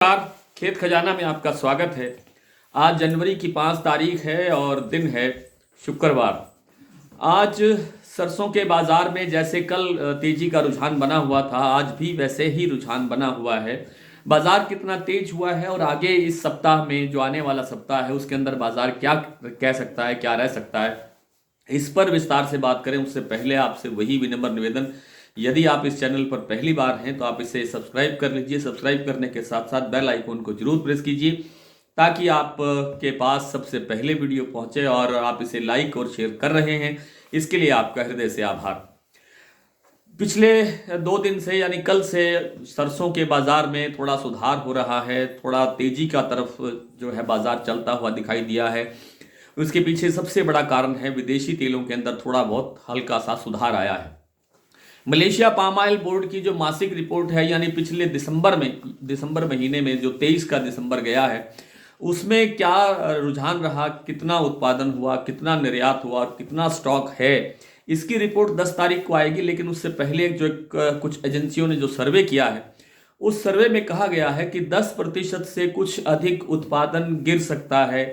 नमस्कार। खेत खजाना में आपका स्वागत है। आज जनवरी की 5 तारीख है और दिन है शुक्रवार। आज सरसों के बाजार में जैसे कल तेजी का रुझान बना हुआ था, आज भी वैसे ही रुझान बना हुआ है। बाजार कितना तेज हुआ है और आगे इस सप्ताह में जो आने वाला सप्ताह है उसके अंदर बाजार क्या कह सकता है, क्या रह सकता है, इस पर विस्तार से बात करें उससे पहले आपसे वही विनम्र निवेदन, यदि आप इस चैनल पर पहली बार हैं तो आप इसे सब्सक्राइब कर लीजिए। सब्सक्राइब करने के साथ साथ बेल आइकन को जरूर प्रेस कीजिए ताकि आप के पास सबसे पहले वीडियो पहुंचे और आप इसे लाइक और शेयर कर रहे हैं, इसके लिए आपका हृदय से आभार। पिछले 2 दिन से यानी कल से सरसों के बाजार में थोड़ा सुधार हो रहा है, थोड़ा तेजी का तरफ जो है बाजार चलता हुआ दिखाई दिया है। उसके पीछे सबसे बड़ा कारण है विदेशी तेलों के अंदर थोड़ा बहुत हल्का सा सुधार आया है। मलेशिया पाम ऑयल बोर्ड की जो मासिक रिपोर्ट है यानी पिछले दिसंबर महीने में जो 23 का दिसंबर गया है उसमें क्या रुझान रहा, कितना उत्पादन हुआ, कितना निर्यात हुआ और कितना स्टॉक है, इसकी रिपोर्ट 10 तारीख को आएगी। लेकिन उससे पहले कुछ एजेंसियों ने जो सर्वे किया है उस सर्वे में कहा गया है कि 10% से कुछ अधिक उत्पादन गिर सकता है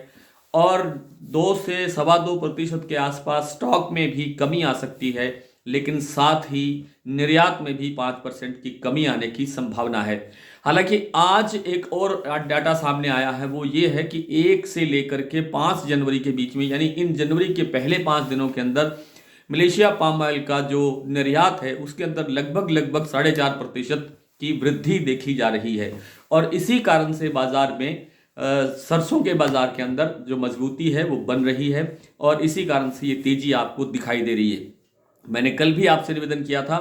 और 2 से 2.25% के आसपास स्टॉक में भी कमी आ सकती है, लेकिन साथ ही निर्यात में भी 5% की कमी आने की संभावना है। हालांकि आज एक और डाटा सामने आया है, वो ये है कि 1 से लेकर के 5 जनवरी के बीच में यानी इन जनवरी के पहले 5 दिनों के अंदर मलेशिया पाम ऑयल का जो निर्यात है उसके अंदर लगभग 4.5% की वृद्धि देखी जा रही है। और इसी कारण से बाजार में सरसों के बाजार के अंदर जो मजबूती है वो बन रही है और इसी कारण से ये तेजी आपको दिखाई दे रही है। मैंने कल भी आपसे निवेदन किया था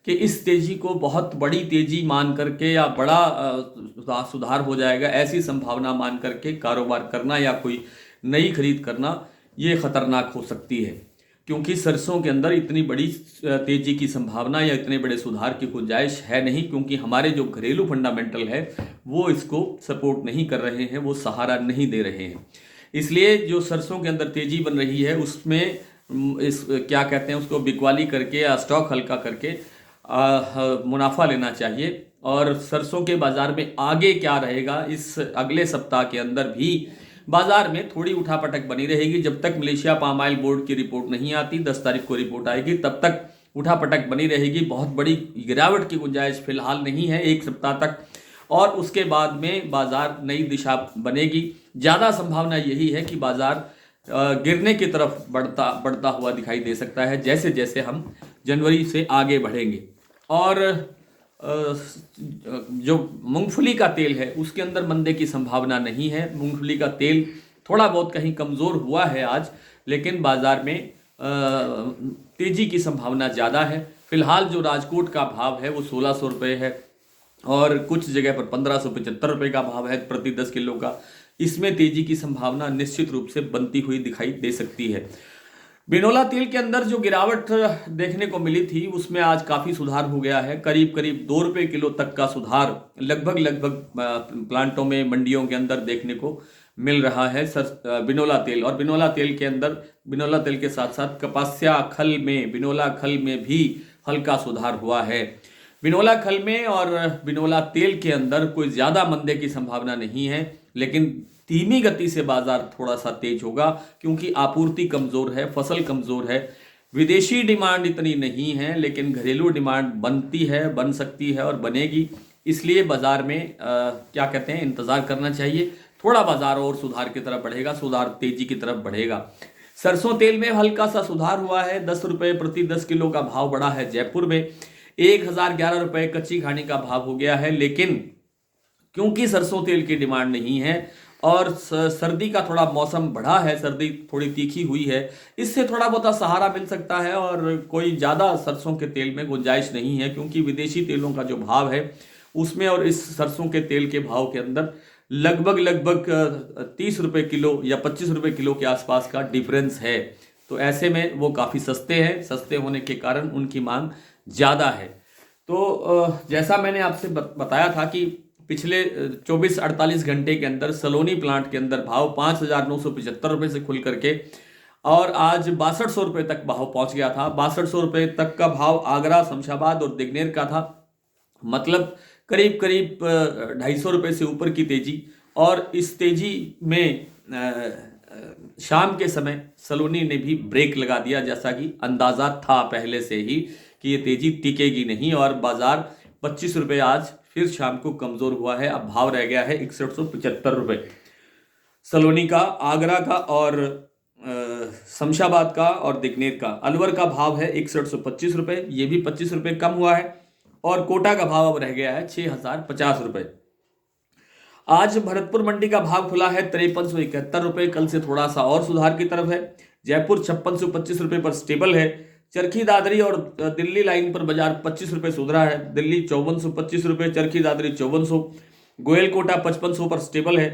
कि इस तेजी को बहुत बड़ी तेजी मान करके या बड़ा सुधार हो जाएगा ऐसी संभावना मान करके कारोबार करना या कोई नई खरीद करना ये खतरनाक हो सकती है, क्योंकि सरसों के अंदर इतनी बड़ी तेजी की संभावना या इतने बड़े सुधार की गुंजाइश है नहीं, क्योंकि हमारे जो घरेलू फंडामेंटल है वो इसको सपोर्ट नहीं कर रहे हैं, वो सहारा नहीं दे रहे हैं। इसलिए जो सरसों के अंदर तेजी बन रही है उसमें क्या कहते हैं उसको बिकवाली करके या स्टॉक हल्का करके मुनाफा लेना चाहिए। और सरसों के बाजार में आगे क्या रहेगा, इस अगले सप्ताह के अंदर भी बाजार में थोड़ी उठापटक बनी रहेगी। जब तक मलेशिया पाम ऑयल बोर्ड की रिपोर्ट नहीं आती, 10 तारीख को रिपोर्ट आएगी, तब तक उठापटक बनी रहेगी। बहुत बड़ी गिरावट की गुंजाइश फिलहाल नहीं है 1 सप्ताह तक, और उसके बाद में बाजार नई दिशा बनेगी। ज़्यादा संभावना यही है कि बाजार गिरने की तरफ बढ़ता हुआ दिखाई दे सकता है जैसे जैसे हम जनवरी से आगे बढ़ेंगे। और जो मूंगफली का तेल है उसके अंदर मंदे की संभावना नहीं है। मूंगफली का तेल थोड़ा बहुत कहीं कमज़ोर हुआ है आज, लेकिन बाजार में तेजी की संभावना ज़्यादा है। फिलहाल जो राजकोट का भाव है वो 1600 रुपये है और कुछ जगह पर 1575 रुपये का भाव है प्रति 10 किलो का। इसमें तेजी की संभावना निश्चित रूप से बनती हुई दिखाई दे सकती है। बिनोला तेल के अंदर जो गिरावट देखने को मिली थी उसमें आज काफ़ी सुधार हो गया है। करीब 2 रुपये किलो तक का सुधार लगभग प्लांटों में, मंडियों के अंदर देखने को मिल रहा है बिनोला तेल। और बिनोला तेल के अंदर, बिनोला तेल के साथ साथ कपास्या खल में, बिनोला खल में भी हल्का सुधार हुआ है। बिनोला खल में और बिनोला तेल के अंदर कोई ज़्यादा मंदे की संभावना नहीं है, लेकिन धीमी गति से बाजार थोड़ा सा तेज होगा क्योंकि आपूर्ति कमज़ोर है, फसल कमज़ोर है। विदेशी डिमांड इतनी नहीं है, लेकिन घरेलू डिमांड बनती है, बन सकती है और बनेगी। इसलिए बाजार में क्या कहते हैं, इंतज़ार करना चाहिए। थोड़ा बाजार और सुधार की तरफ बढ़ेगा, सुधार तेजी की तरफ बढ़ेगा। सरसों तेल में हल्का सा सुधार हुआ है। 10 रुपये प्रति 10 किलो का भाव बढ़ा है। जयपुर में 1011 रुपये कच्ची घानी का भाव हो गया है। लेकिन क्योंकि सरसों तेल की डिमांड नहीं है और सर्दी का थोड़ा मौसम बढ़ा है, सर्दी थोड़ी तीखी हुई है, इससे थोड़ा बहुत सहारा मिल सकता है और कोई ज़्यादा सरसों के तेल में गुंजाइश नहीं है, क्योंकि विदेशी तेलों का जो भाव है उसमें और इस सरसों के तेल के भाव के अंदर लगभग 30 रुपये किलो या 25 रुपये किलो के आसपास का डिफरेंस है। तो ऐसे में वो काफ़ी सस्ते हैं, सस्ते होने के कारण उनकी मांग ज़्यादा है। तो जैसा मैंने आपसे बताया था कि पिछले 24-48 घंटे के अंदर सलोनी प्लांट के अंदर भाव 5,975 रुपये से खुल करके और आज 6200 रुपये तक भाव पहुंच गया था। 6200 रुपये तक का भाव आगरा, शमशाबाद और दिगनेर का था। मतलब करीब करीब 250 रुपये से ऊपर की तेजी। और इस तेजी में शाम के समय सलोनी ने भी ब्रेक लगा दिया, जैसा कि अंदाजा था पहले से ही कि ये तेजी टिकेगी नहीं, और बाजार 25 रुपये आज फिर शाम को कमजोर हुआ है। अब भाव रह गया है 6175 रुपये सलोनी का, आगरा का और शमशाबाद का और दिग्नेर का। अलवर का भाव है 6125 रुपये, ये भी 25 रुपये कम हुआ है। और कोटा का भाव अब रह गया है 6050 रुपये। आज भरतपुर मंडी का भाव खुला है 5371 रुपये, कल से थोड़ा सा और सुधार की तरफ है। जयपुर 5625 रुपये पर स्टेबल है। चरखी दादरी और दिल्ली लाइन पर बाजार 25 रुपये सुधरा है। दिल्ली 5425 रुपये, चरखी दादरी 5400, गोयल कोटा 5500 पर स्टेबल है।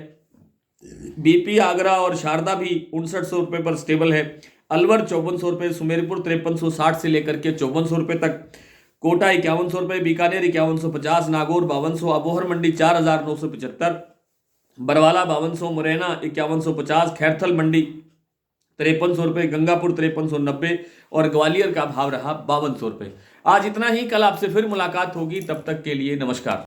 बीपी आगरा और शारदा भी 5900 रुपये पर स्टेबल है। अलवर 5400 रुपये, सुमेरपुर 5360 से लेकर के 5400 रुपये तक, कोटा 5100 रुपये, बीकानेर 5150, नागौर 5200, अबोहर मंडी 4975, बरवाला 5200, मुरैना 5150, खैरथल मंडी 5300 रुपये, गंगापुर 5390 और ग्वालियर का भाव रहा 5200 रुपये। आज इतना ही, कल आपसे फिर मुलाकात होगी, तब तक के लिए नमस्कार।